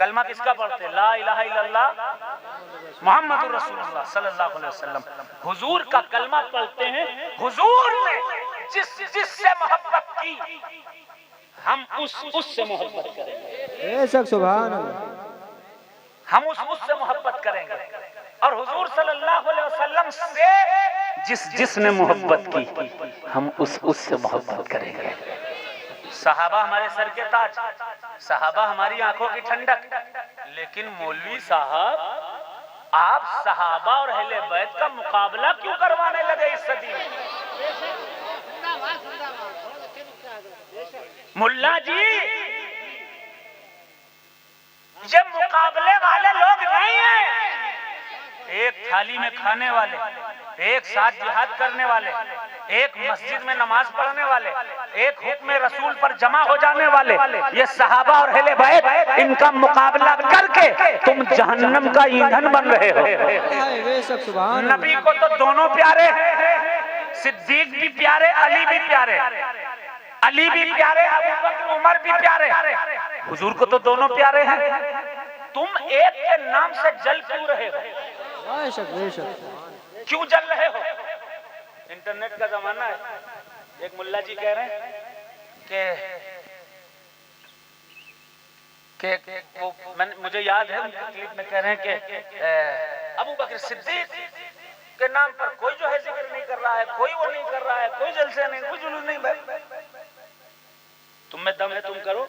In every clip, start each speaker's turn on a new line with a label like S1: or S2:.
S1: कलमा किसका पढ़ते हैं? ला इलाहा इल्लल्लाह मुहम्मदुर रसूलुल्लाह सल्लल्लाहु अलैहि वसल्लम। हुजूर का कलमा पढ़ते हैं। हुजूर ने जिससे मोहब्बत की हम उससे मोहब्बत करेंगे।
S2: बेशक सुभान अल्लाह।
S1: हम उससे मोहब्बत करेंगे। और हुजूर सल्लल्लाहु अलैहि वसल्लम से जिसने मोहब्बत की हम उससे मोहब्बत करेंगे। सहाबा हमारे सर के ताज, सहाबा हमारी आंखों की ठंडक। लेकिन मौलवी साहब आप सहाबा और अहले बैत का मुकाबला क्यों करवाने लगे इस सदी में? मुल्ला जी ये मुकाबले वाले लोग नहीं हैं। एक थाली में खाने वाले, एक साथ जिहाद करने वाले, एक मस्जिद में नमाज पढ़ने वाले, एक हुक्म रसूल पर जमा हो जाने वाले, ये सहाबा और अहले बैत, इनका मुकाबला करके तुम जहन्नम का ईंधन बन रहे हो। नबी को तो दोनों प्यारे हैं, सिद्दीक भी प्यारे, अली भी प्यारे, अली भी प्यारे, अबू बकर उमर भी प्यारे। हुजूर को तो दोनों प्यारे हैं। तुम एक के नाम से जल क्यों रहे हो? क्यों जल रहे हो? इंटरनेट का जमाना है। एक मुल्ला जी कह रहे हैं कि मुझे याद है क्लिप में कह रहे हैं कि अबू बकर सिद्दीक के नाम पर कोई जो है जिक्र नहीं कर रहा है, कोई वो नहीं कर रहा है, कोई जलसे नहीं, कोई जुलूस नहीं। तुम में दम है, तुम करो।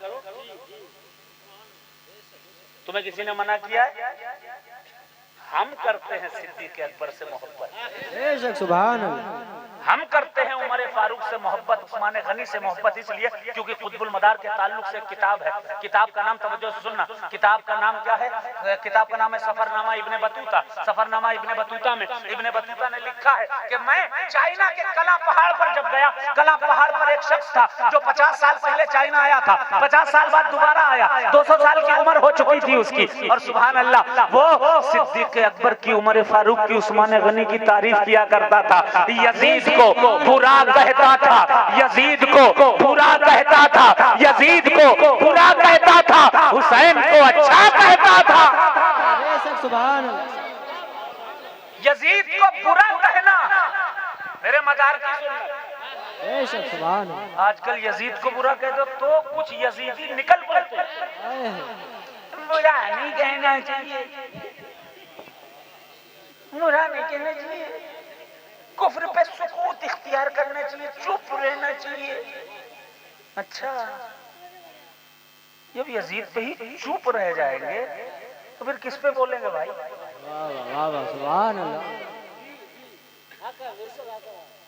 S1: तुम्हें किसी ने मना किया है? हम करते हैं सिद्दीक अकबर से मोहब्बत,
S2: सुभान अल्लाह।
S1: हम करते हैं उमर फारूक से मोहब्बत, उस्मान गनी से मोहब्बत, इसलिए क्योंकि कुतुबुल मदार के ताल्लुक से किताब है। किताब का नाम तवज्जो से सुनना, किताब का नाम क्या है? किताब का नाम है Safarnama Ibn Battuta. Safarnama Ibn Battuta में इब्ने बतूता ने लिखा है कि मैं चाइना के कला पहाड़ पर जब गया, कला पहाड़ पर एक शख्स था जो 50 साल पहले चाइना आया था, 50 साल बाद दोबारा आया, 200 साल की उम्र हो चुकी थी उसकी, और सुभान अल्लाह वो सिद्दीक अकबर की, उमर फारूक की, उस्मान गनी की तारीफ किया करता था। यजीद को बुरा कहता था, यजीद को बुरा कहता था, यजीद को बुरा कहता था, हुसैन को अच्छा कहता था। यजीद को बुरा कहना मेरे मजार की सुन्नत। आजकल यजीद को बुरा कह दो तो कुछ यजीदी निकल पड़ते। बुरा नहीं कहना चाहिए, बुरा नहीं कहना चाहिए, कुफ्र पे सुकूत इख्तियार करना चाहिए, चुप रहना चाहिए। अच्छा, जब यजीद पे ही चुप रह जाएंगे तो फिर किस पे बोलेंगे भाई? सुभान अल्लाह।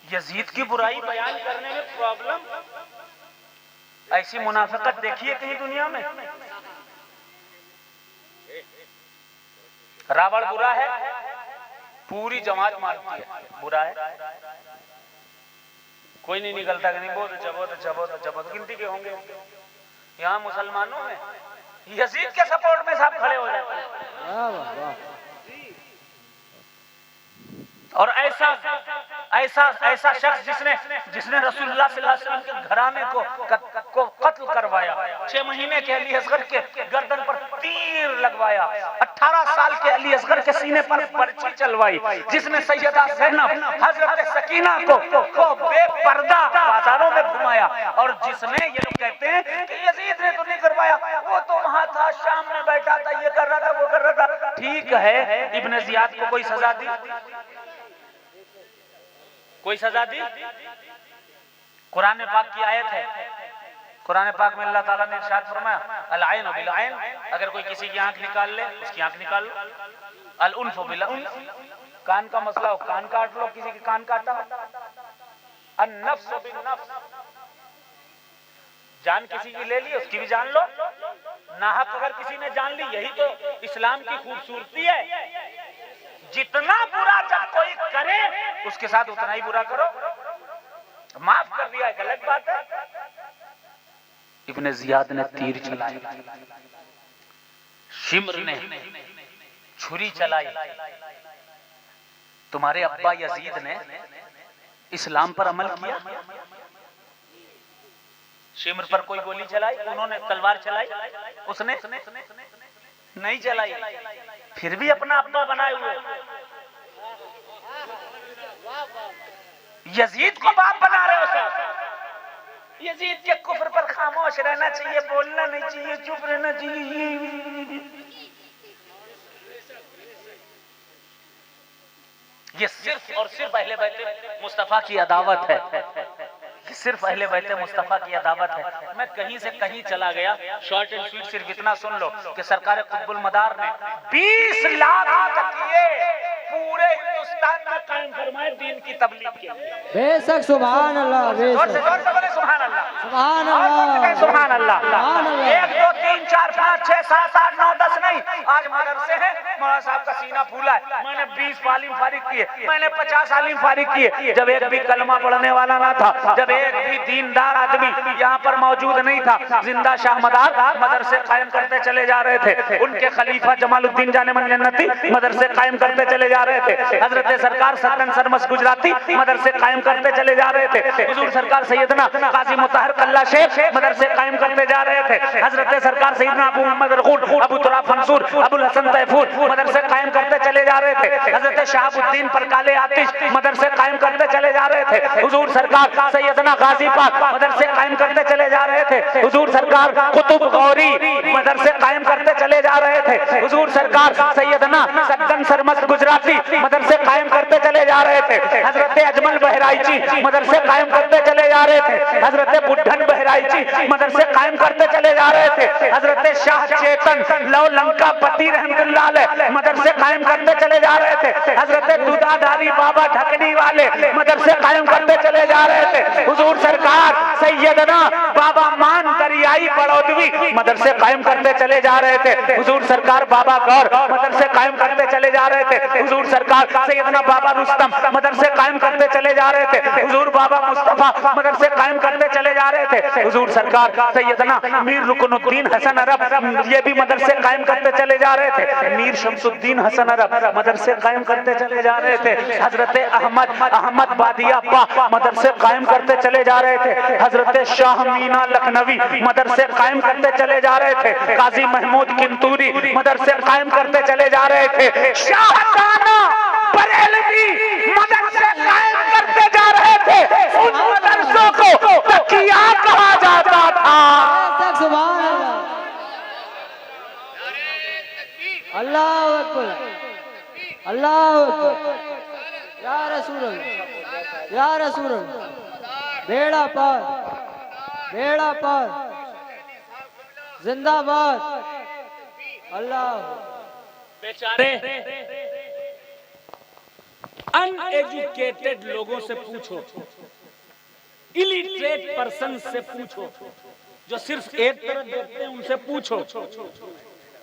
S1: यजीद की बुराई बयान करने में प्रॉब्लम, ऐसी मुनाफिकत देखिए कहीं दुनिया में। रावण बुरा है, पूरी जमात मानती है बुरा है, कोई नहीं निकलता कि नहीं बहुत अच्छा, बहुत अच्छा, बहुत अच्छा, बहुत गिनती के होंगे। यहाँ मुसलमानों में यजीद के सपोर्ट में सब खड़े हो जाते हैं। और ऐसा शख्स जिसने रसूलुल्लाह सल्लल्लाहु अलैहि वसल्लम के घराने को कत्ल करवाया, 6 महीने के अली असगर के गर्दन पर तीर लगवाया, 18 साल के अली असगर के सीने पर पर्ची चलवाई, जिसने सैयदा ज़ैनब हजरत सकीना को बेपर्दा बाजारों में घुमाया, और जिसने, ये लोग कहते हैं कि यजीद ने तो नहीं करवाया, वो तो वहां था, शाम में बैठा था, ये कर रहा था, वो कर रहा था। ठीक है, इब्न जियाद को कोई सजा दी? कोई सजा दी? कुरान पाक की आयत है, कुरान पाक में अल्लाह ताला ने इरशाद फरमाया, अल आइन बिल आइन, अगर कोई किसी की आंख निकाल ले उसकी आंख निकाल लो। अल उन्फ बिल उन्फ, कान का मसला हो कान काट लो, किसी की कान काटा। अन नफ्स बिन नफ्स, जान किसी की ले ली उसकी भी जान लो। नाहक अगर किसी ने जान ली, यही तो इस्लाम की खूबसूरती है। जितना बुरा जब कोई करे उसके साथ उतना ही बुरा करो। माफ कर दिया एक अलग बात है। इब्ने जियाद ने तीर चलाई, शिम्र ने छुरी चलाई, तुम्हारे अब्बा यजीद ने इस्लाम पर अमल किया? शिम्र पर कोई गोली चलाई, उन्होंने तलवार चलाई, उसने नहीं चलाई, फिर भी अपना अब्बा बनाए हुए। यजीद को बाप बना रहे हो सर। यजीद के कुफ्र पर खामोश रहना चाहिए, बोलना नहीं चाहिए, चुप रहना चाहिए। ये सिर्फ और सिर्फ अहले बैत मुस्तफा की अदावत है, सिर्फ अहले बैत मुस्तफा की अदावत है। मैं कहीं से कहीं चला गया, शॉर्ट एंड स्वीट सिर्फ इतना सुन लो कि सरकार कुतुबुल मदार ने 20 लाख तकिए पूरे हिंदुस्तान में कायम फरमाए दीन की तबलीग के लिए।
S2: बेशक सुभान अल्लाह,
S1: जोर से बोले सुभान अल्लाह,
S2: सुभान अल्लाह,
S1: सुभान अल्लाह।
S2: सुभान अल्लाह।
S1: 1 2 3 4 5 6 7 8 9 10 नहीं, आज मदरसे हैं, मौलाना साहब का सीना फूला है। मैंने 20 आलिम फारिग किए, मैंने 50 आलिम फारिग किए, जब एक भी कलमा पढ़ने वाला ना था, जब एक भी दीनदार आदमी यहाँ पर मौजूद नहीं था। जिंदा शाह मदार मदरसे कायम करते चले जा रहे थे। उनके खलीफा जमालुद्दीन जाने मन जन्नती मदरसे कायम करते चले जा रहे थे। हजरत सरकार सद्दन सरमस गुजराती मदरसे कायम करते चले जा रहे थे। हुजूर सरकार सैयदना काजी मुताहर कल्ला शेख मदरसे कायम करते जा रहे थे। हजरत सरकार सैयदना अबू मोहम्मद रखून, अबू तुराब मंसूर, अबुल हसन तैफूर मदरसे कायम करते चले जा रहे थे। हजरत शहाबुद्दीन परकाले आतिश मदरसे कायम करते चले जा रहे थे। हुजूर सरकार सैयदना गाजी पाक मदरसे कायम करते चले जा रहे थे। हुजूर सरकार कुतुब गौरी मदरसे कायम करते चले जा रहे थे। हुजूर सरकार सैयदना सद्दन सरमस गुजराती मदरसे कायम करते चले जा रहे थे। हजरत अजमल बहराइची मदरसे कायम करते चले जा रहे थे। हजरत बुढ़न बहराइची मदरसे कायम करते चले जा रहे थे। हजरत शाह चेतन लव लंका पति रहमतुल्लाह अलैह मदरसे कायम करते चले जा रहे थे। हजरत दुदाधारी बाबा ढकनी वाले मदरसे कायम करते चले जा रहे थे। हुजूर सरकार सैयदना बाबा मान दरियाई बड़ौदवी मदरसे कायम करते चले जा रहे थे। हुजूर सरकार बाबा गौर मदरसे कायम करते चले जा रहे थे। हुजूर सरकार सैयदना बाबा रुस्तम मदरसे कायम करते चले जा रहे थे। हुजूर बाबा मुस्तफा मदरसे कायम करते चले जा रहे थे। हुजूर सरकार सैयदना मीर रुकनुद्दीन हसन अरब ये भी मदरसे कायम करते चले जा रहे थे। मीर शमसुद्दीन हसन अरब मदरसे कायम करते चले जा रहे थे। हजरत अहमद बादिया पा मदरसे कायम करते चले जा रहे थे। हजरत शाह मीना लखनवी मदरसे कायम करते चले जा रहे थे। काजी महमूद किंतूरी मदरसे कायम करते चले जा रहे थे। शाहजाना बरेलवी मदरसे कायम करते जा रहे थे। उन मदरसों को तकिया कहा जाता था।
S2: बेशक सुभान अल्लाह, अल्लाहु अकबर, अल्लाहु अकबर, या रसूल अल्लाह, या रसूल अल्लाह। बेड़ा पार, बेड़ा पार, जिंदाबाद। अल्लाह
S1: बेचारे अनएजुकेटेड लोगों से पूछो, इलिटरेट पर्सन से पूछो, जो सिर्फ एक तरफ देखते हैं उनसे पूछो,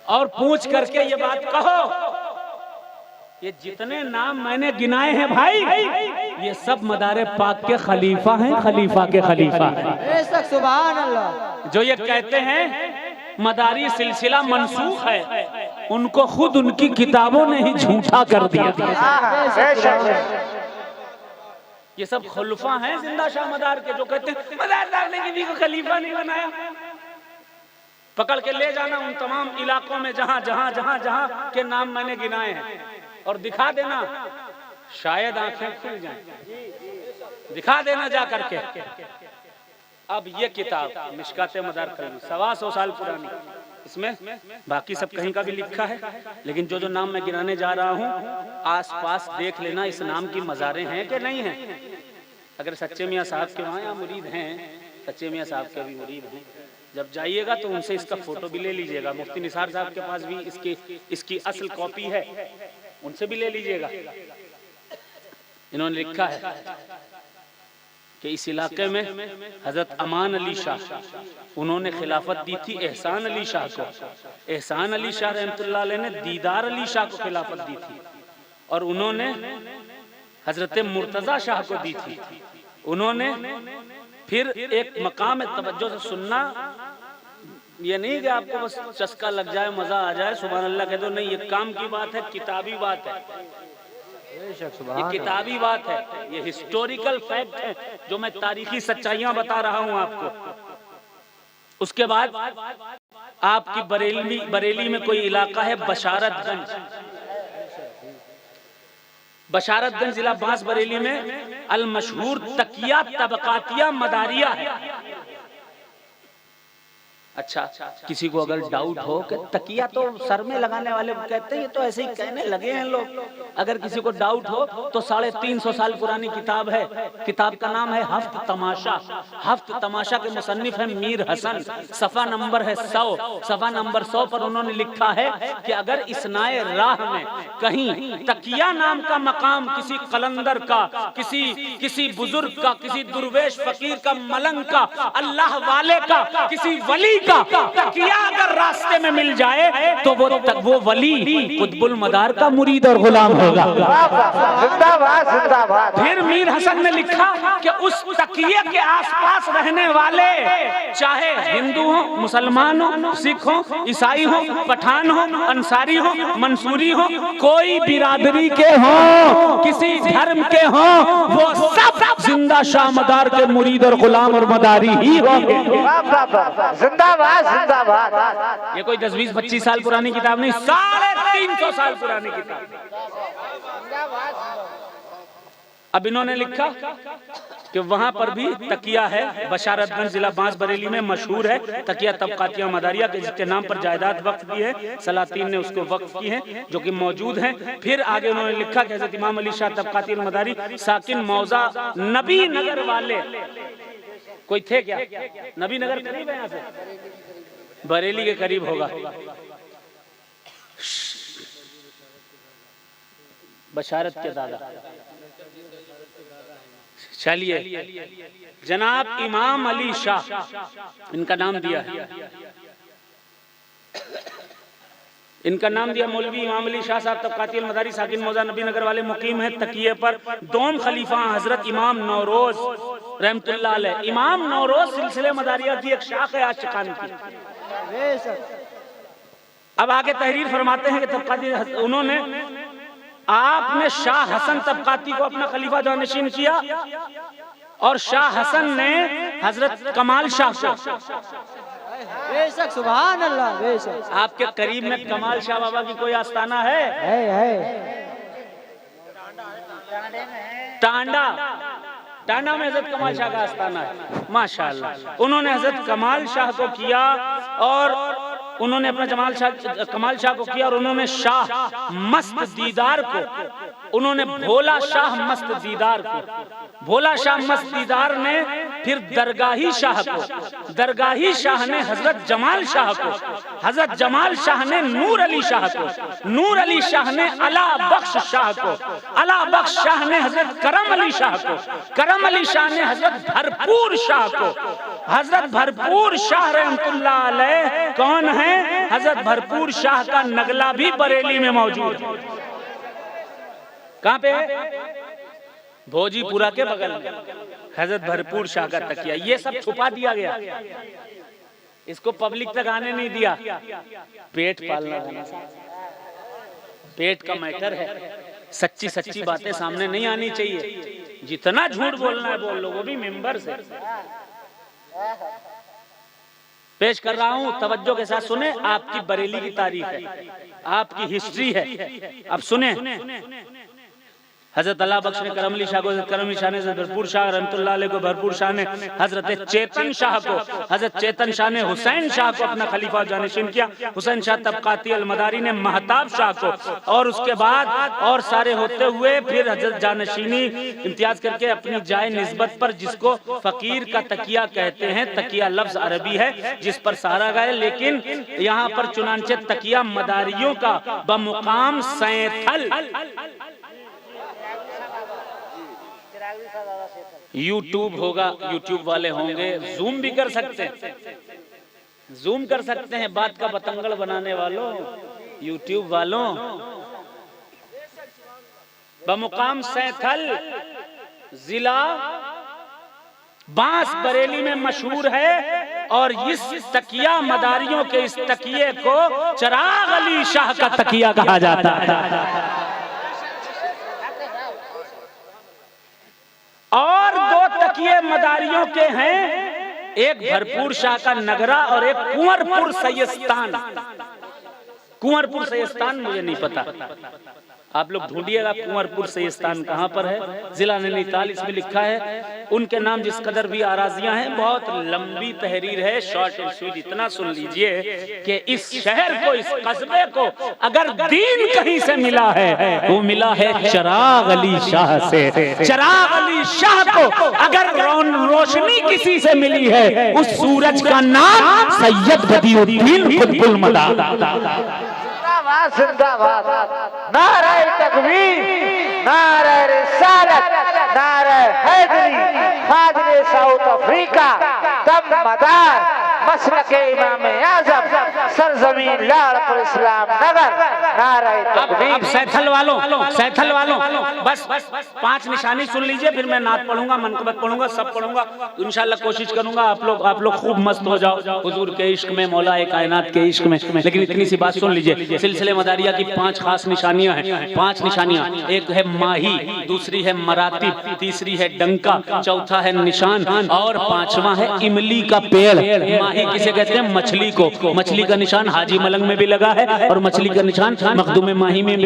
S1: और पूछ करके ये बात कहो, ये जितने नाम मैंने गिनाए हैं भाई, ये सब मदारे पाक के खलीफा हैं, खलीफा के खलीफा हैं।
S2: बेशक सुभान अल्लाह।
S1: जो ये कहते हैं मदारी सिलसिला मनसूख है, उनको खुद उनकी किताबों ने ही झूठा कर दिया। ये सब खुलफा हैं जिंदा शाह मदार के, जो कहते हैं मदार साहब ने किसी को खलीफा नहीं बनाया। पकड़ के ले जाना उन तमाम इलाकों में जहां जहां जहां जहां के नाम मैंने गिनाए हैं, और दिखा देना, शायद आंखें खुल जाएं। दिखा देना जा करके। अब ये किताब मिशकात मदार कलमी 125 साल पुरानी, इसमें बाकी सब कहीं का भी लिखा है, लेकिन जो जो नाम मैं गिनाने जा रहा हूँ आसपास देख लेना इस नाम की मज़ारें हैं कि नहीं हैं। अगर सच्चे मियाँ साहब के वहाँ या मुरीद हैं, सच्चे मियाँ साहब के भी मुरीद हैं, जब जाइएगा तो उनसे इसका फोटो भी ले लीजिएगा। मुफ्ती निसार साहब के पास भी इसकी असल कॉपी है, उनसे भी ले लीजिएगा। इन्होंने लिखा है कि इस इलाके में हजरत अमान अली शाह उन्होंने खिलाफत दी थी एहसान अली शाह को। एहसान अली शाह रहमतुल्लाह अलैह ने दीदार अली शाह को खिलाफत दी थी, और उन्होंने हजरत मुर्तजा शाह को दी थी। उन्होंने फिर एक मकाम तवज्जो से सुनना, ये नहीं कि आपको बस चस्का लग जाए, मजा आ जाए, सुभान अल्लाह कह दो, नहीं, ये काम की बात है, किताबी बात है, ये किताबी बात है, ये हिस्टोरिकल फैक्ट है, जो मैं तारीखी सच्चाइयां बता रहा हूं आपको। उसके बाद आपकी बरेली में कोई इलाका है बशारतगंज, बशारतगंज जिला बांस बरेली में अल मशहूर तकिया तबकातिया मदारिया है। अच्छा, किसी को अगर डाउट हो कि तकिया तो सर में लगाने वाले कहते हैं, ये तो ऐसे ही कहने लगे हैं लोग। अगर किसी को डाउट हो तो 350 साल पुरानी किताब है, किताब का नाम है हफ्त तमाशा। हफ्त तमाशा के मुसन्निफ है मीर हसन, सफा नंबर है 100। सफा नंबर 100 पर उन्होंने लिखा है कि अगर इसनाए राह में कहीं तकिया नाम का मकाम किसी कलंदर का, किसी बुजुर्ग का, किसी दुर्वेश फकीर का, मलंग का, अल्लाह वाले का, किसी वली का तकिया अगर रास्ते में मिल जाए तो वो वली कुतुबुल मदार का मुरीद और गुलाम होगा।
S3: जिंदाबाद जिंदाबाद।
S1: फिर मीर हसन ने लिखा कि उस तकिए के आसपास रहने वाले चाहे हिंदू हो, मुसलमान हो, सिख हो, ईसाई हो, पठान हो, अंसारी हो, मंसूरी हो, कोई बिरादरी के हो, किसी धर्म के हो, वो सब जिंदा शाह मदार के मुरीद और गुलाम और मदारी ही होंगे।
S3: जिंदाबाद जिंदाबाद।
S1: ये कोई 10, 20, 25 साल पुरानी किताब नहीं, 350 साल पुरानी किताब। अब इन्होंने लिखा कि वहां पर भी तकिया है, बशारतगंज जिला बांस बरेली में मशहूर है तकिया तबकातिया मदारिया के, जिसके नाम पर जायदाद वक्फ की है, सलातीन ने उसको वक्फ की है, जो कि मौजूद है। फिर आगे उन्होंने लिखा कि हज़रत इमाम अली शाह तबकाती मदारी साकिन मौजा नबी नगर वाले, कोई थे क्या? नबी नगर करीब है यहाँ से, बरेली के करीब होगा, बशारत के दादा। चलिए, जनाब इमाम अली शाह इनका नाम दिया है, इनका नाम दिया मौलवी इमाम अली शाह साहब तबकाती मदारी साकिन मौजा नबी नगर वाले, मुकीम है तकिए पर। दोम खलीफा हजरत इमाम नौरोज रहमतुल्लाह अलैह। इमाम नौरोज सिलसिले मदारिया की एक शाख है आशिकान की। अब आगे तहरीर फरमाते हैं कि तबकाती उन्होंने आपने शाह हसन तबकाती को अपना खलीफा जानशीन किया और शाह हसन ने हजरत कमाल शाह को,
S2: बेशक सुभान अल्लाह, बेशक।
S1: आपके करीब में कमाल शाह बाबा की कोई आस्थाना है? टांडा में हजरत कमाल शाह का आस्थाना है, माशाअल्लाह। उन्होंने हजरत कमाल शाह को किया और उन्होंने अपना कमाल शाह को किया और उन्होंने शाह मस्त दीदार को, उन्होंने भोला शाह मस्त दीदार को, भोला शाह मस्त दीदार ने फिर दरगाही शाह को, दरगाही शाह ने हजरत जमाल शाह को, हजरत जमाल शाह ने नूर अली शाह को, नूर अली शाह ने अला बख्श शाह को, अला बख्श शाह ने हजरत करम अली शाह को, करम अली शाह ने हजरत भरपूर शाह को, हजरत भरपूर शाह रहमतुल्लाह अलैह कौन है? हजरत भरपूर शाह का नगला भी बरेली में मौजूद है। कहां पे है? भोजीपुरा के बगल में हजरत भरपूर शाह का तकिया। ये सब छुपा दिया गया, इसको पब्लिक तक आने नहीं दिया। पेट पालना, पेट का मैटर है, सच्ची सच्ची बातें सामने नहीं आनी चाहिए। जितना झूठ बोलना है बोल लो, वो भी मेंबर से। पेश कर रहा हूं, तवज्जो के साथ सुने। आपकी बरेली की तारीख है, आपकी हिस्ट्री है। अब सुने, हजरत अल्लाह बख्श ने करम अली शाह को, हजरत करम अली शाह ने भरपूर शाह रहमतुल्लाह अलैह को, भरपूर शाह ने हजरत चेतन शाह को, हजरत चेतन शाह ने हुसैन शाह को अपना खलीफा जानशीन किया। हुसैन शाह तबकाती अलमदारी ने महताब शाह को, और उसके बाद और सारे होते हुए फिर हजरत जानशीनी इम्तियाज करके अपनी जाए निस्बत पर, जिसको फकीर का तकिया कहते हैं, तकिया लफ्ज अरबी है जिस पर सहारा गए, लेकिन यहाँ पर चुनांचे तकिया मदारियों का बमुकाम सैथल। यूट्यूब होगा, यूट्यूब वाले होंगे, जूम भी कर सकते हैं, जूम कर सकते हैं बात का बतंगड़ बनाने वालों, यूट्यूब वालों। बमुकाम सैथल जिला बांस बरेली में मशहूर है और इस तकिया मदारियों के इस तकिए को चिराग अली शाह का तकिया कहा जाता है। और दो तकिए मदारियों के हैं एक भरपूर शाह का नगरा और एक कुंवरपुर सैयस्तान। कुंवरपुर सैयस्तान मुझे नहीं पता, आप लोग ढूंढिएगा कुंवरपुर सैयस्तान कहाँ पर है। जिला नैनीताल इसमें लिखा है। उनके नाम जिस कदर भी आराजियां हैं, बहुत लंबी तहरीर है, शॉर्ट एंड स्वीट। इतना सुन लीजिए कि इस शहर को, इस कस्बे को अगर दीन कहीं से मिला है वो मिला है चिराग अली शाह से। चिराग अली शाह को अगर रोशनी किसी से मिली है, उस सूरज का नाम सैयद बदियुद्दीन कुतुबुल मदार।
S3: जिंदाबाद, नारे तकबीर, नारे रिसालत, नारे हैदरी, खादिम साउथ अफ्रीका, दम मदार, मसलक इमाम आजम, सरजमीन लाड़पुर इस्लाम नगर, नारे तकबीर।
S1: सैथल वालों बस 5 निशानी सुन लीजिए, फिर मैं नात पढ़ूंगा, मनकबत पढ़ूंगा, सब पढ़ूंगा इंशाल्लाह। कोशिश करूंगा आप लोग खूब मस्त हो जाओ हुजूर के इश्क में, मौला कायनात के इश्क में। लेकिन इतनी सी बात सुन लीजिए, सिलसिले मदारिया की 5 खास निशानियां हैं। 5 निशानियां, एक है माही, दूसरी है मरातिब, तीसरी है डंका, चौथा है निशान और 5वां है इमली का पेड़। माही किसे कहते हैं? मछली को। मछली का निशान हाजी मलंग में भी लगा है और मछली का निशान मखदूम माही में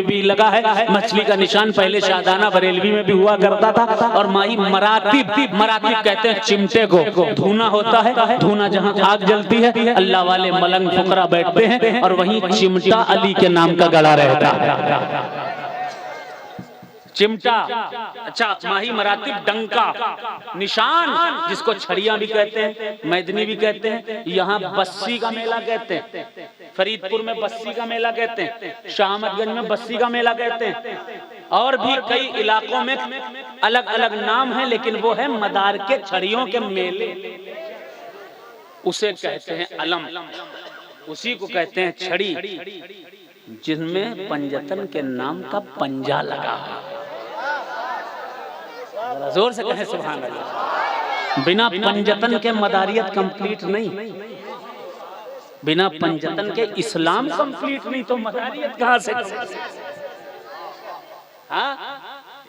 S1: भी लगा है। मछली का निशान पहले शाहदाना बरेलवी में भी हुआ करता था। और माही मरातिब कहते हैं चिमटे को। धूना होता है, धूना जहाँ आग जलती है, अल्लाह वाले मलंग फुकरा बैठते हैं और वहीं चिमटा अली के नाम का गड़ा रहता है। चिमटा, अच्छा, माही, मरातिब, डंका, निशान जिसको छड़ियां भी कहते हैं, मैदनी भी कहते हैं, यहाँ बस्सी का मेला कहते हैं, फरीदपुर में बस्सी का मेला कहते हैं, शाहमदगंज में बस्सी का मेला कहते हैं, और भी कई इलाकों में अलग अलग नाम है, लेकिन वो है मदार के छड़ियों के मेले। उसे कहते हैं अलम, उसी को कहते हैं छड़ी, जिनमें पंजतन के नाम का पंजा लगा है। जोर से कहें सुभान अल्लाह। बिना पंजतन के मदारियत कंप्लीट नहीं, बिना पंजतन के इस्लाम कंप्लीट नहीं, तो मदारियत कहां से? हाँ,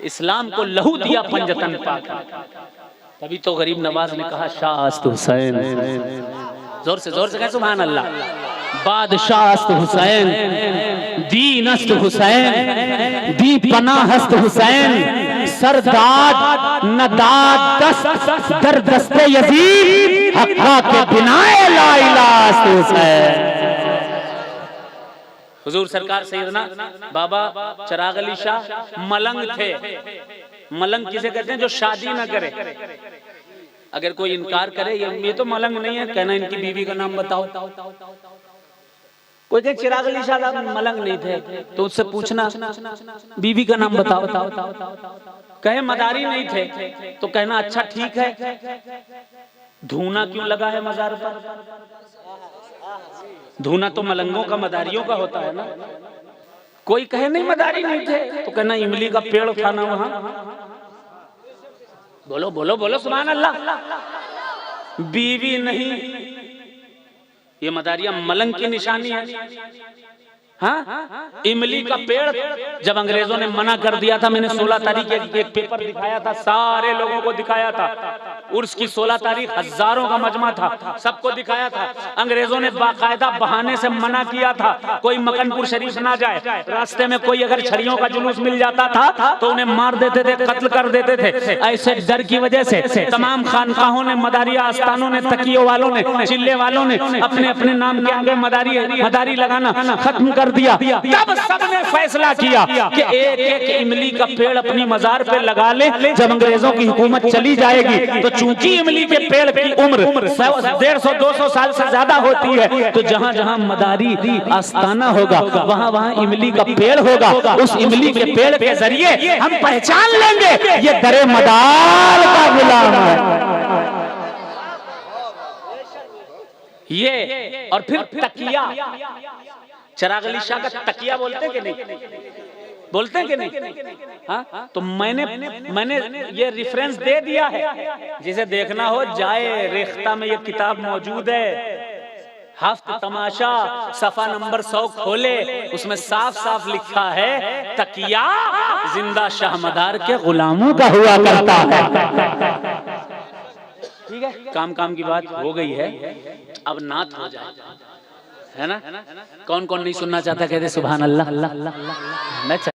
S1: इस्लाम को लहू दिया पंजतन पाक। तभी तो गरीब नवाज ने कहा शाहस्त हुसैन। जोर से कहें सुभान अल्लाह। बादशाहस्त हुसैन, दीनस्त हुसैन, दी पनाहस्त हुसैन, सरदाद नदाद दस्त दर दस्ते यजीद, हक्का के बिनाए ला इलाह हुसैन। हुजूर सरकार सैयदना बाबा चिराग अली शाह मलंग थे। मलंग किसे कहते हैं? जो शादी न करे। अगर कोई इनकार करे ये तो मलंग नहीं है, कहना इनकी बीवी का नाम बताओ। कोई कहे चिराग अली शाह मलंग नहीं थे, तो उससे पूछना बीवी का नाम बताओ। कहे मदारी नहीं थे, तो कहना अच्छा ठीक है, धूना क्यों लगा है मजार पर? धूना तो मलंगों का, मदारियों का होता है ना। कोई कहे नहीं मदारी नहीं थे, तो कहना इमली का पेड़ था ना वहां। बोलो बोलो बोलो सुभान अल्लाह। बीवी नहीं, ये मदारिया मलंग की निशानी है। हाँ, इमली का पेड़ जब अंग्रेजों ने मना कर दिया था, मैंने 16 तारीख एक पेपर दिखाया था, सारे लोगों को दिखाया था। उर्स की 16 तारीख हजारों का मजमा था, सबको दिखाया था। अंग्रेजों ने बाकायदा बहाने से मना किया था, कोई मकनपुर शरीफ ना जाए। रास्ते में कोई अगर छड़ियों का जुलूस मिल जाता था तो उन्हें मार देते थे, कत्ल कर देते थे। ऐसे डर की वजह से तमाम खानकाहों ने, मदारिया आस्थानों ने, तकियों वालों ने, चिल्ले वालों ने अपने अपने नाम के आगे मदारी लगाना खत्म कर दिया। तब सबने फैसला किया कि एक एक इमली का पेड़ अपनी मजार पे लगा ले। जब अंग्रेजों की हुकूमत चली जाएगी तो चूंकि इमली के पेड़ की उम्र 150-200 साल से ज्यादा होती है, तो जहां जहां मदारी आस्थाना होगा वहां वहां इमली का पेड़ होगा। उस इमली के पेड़ के जरिए हम पहचान लेंगे ये दरे मदार का गुलाम है। ये और फिर तकिया, चिराग अली शाह का तकिया बोलते कि नहीं? बोलते हैं कि नहीं? हाँ, तो मैंने ये रेफरेंस दे दिया है, जिसे देखना हो जाए, रेख्ता में ये किताब मौजूद है, हफ्त तमाशा सफा नंबर 100 खोले, उसमें साफ साफ लिखा है तकिया जिंदा शाहमदार के गुलामों का हुआ करता है। काम काम की बात हो गई है, अब नात हो जाए, है ना? कौन कौन नहीं सुनना चाहता कहते सुभान अल्लाह। मैं